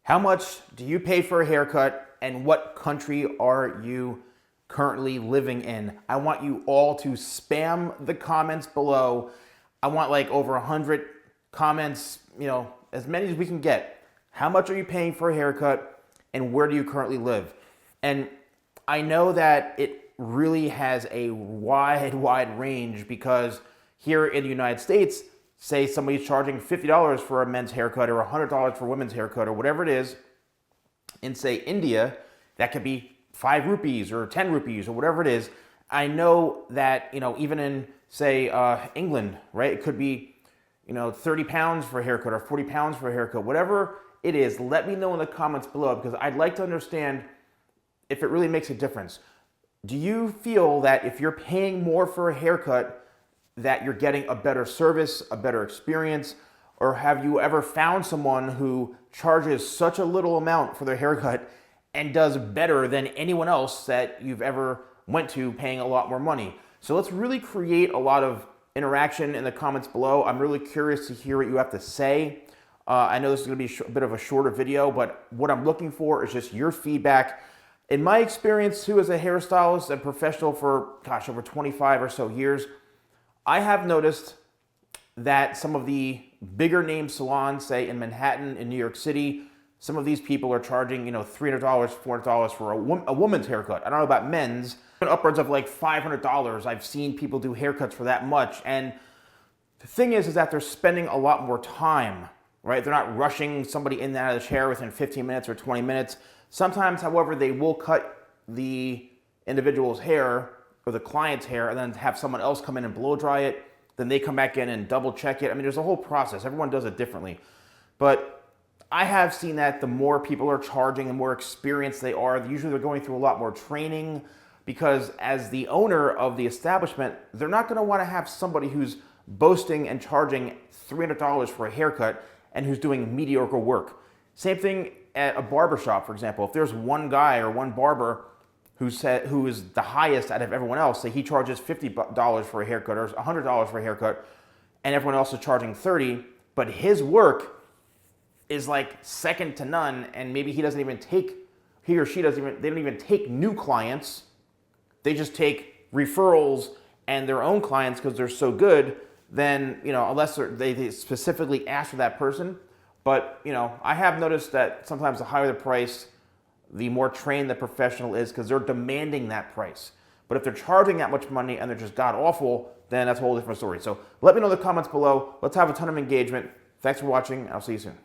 How much do you pay for a haircut, and what country are you currently living in? I want you all to spam the comments below. I want like over 100 comments, as many as we can get. How much are you paying for a haircut, and where do you currently live? And I know that it really has a wide range, because here in the United States, say somebody's charging $50 for a men's haircut or $100 for a women's haircut or whatever it is. In say India, that could be 5 rupees or 10 rupees or whatever it is. I know that, even in say England, right? It could be, 30 pounds for a haircut or 40 pounds for a haircut, whatever it is. Let me know in the comments below, because I'd like to understand if it really makes a difference. Do you feel that if you're paying more for a haircut, that you're getting a better service, a better experience? Or have you ever found someone who charges such a little amount for their haircut and does better than anyone else that you've ever went to paying a lot more money? So let's really create a lot of interaction in the comments below. I'm really curious to hear what you have to say. I know this is going to be a bit of a shorter video, but what I'm looking for is just your feedback. In my experience too, as a hairstylist and professional for, over 25 or so years, I have noticed that some of the bigger name salons, say in Manhattan, in New York City, some of these people are charging, $300, $400 for a woman's haircut. I don't know about men's, but upwards of like $500. I've seen people do haircuts for that much. And the thing is that they're spending a lot more time, right? They're not rushing somebody in and out of the chair within 15 minutes or 20 minutes. Sometimes, however, they will cut the individual's hair or the client's hair and then have someone else come in and blow dry it. Then they come back in and double check it. I mean, there's a whole process. Everyone does it differently. But I have seen that the more people are charging, the more experienced they are. Usually they're going through a lot more training, because as the owner of the establishment, they're not going to want to have somebody who's boasting and charging $300 for a haircut and who's doing mediocre work. Same thing at a barbershop, for example. If there's one guy or one barber who is the highest out of everyone else, say he charges $50 for a haircut or $100 for a haircut, and everyone else is charging $30, but his work is like second to none, and maybe he or she they don't even take new clients. They just take referrals and their own clients because they're so good. Then, unless they specifically ask for that person. But, I have noticed that sometimes the higher the price, the more trained the professional is, because they're demanding that price. But if they're charging that much money and they're just god awful, then that's a whole different story. So let me know in the comments below. Let's have a ton of engagement. Thanks for watching. I'll see you soon.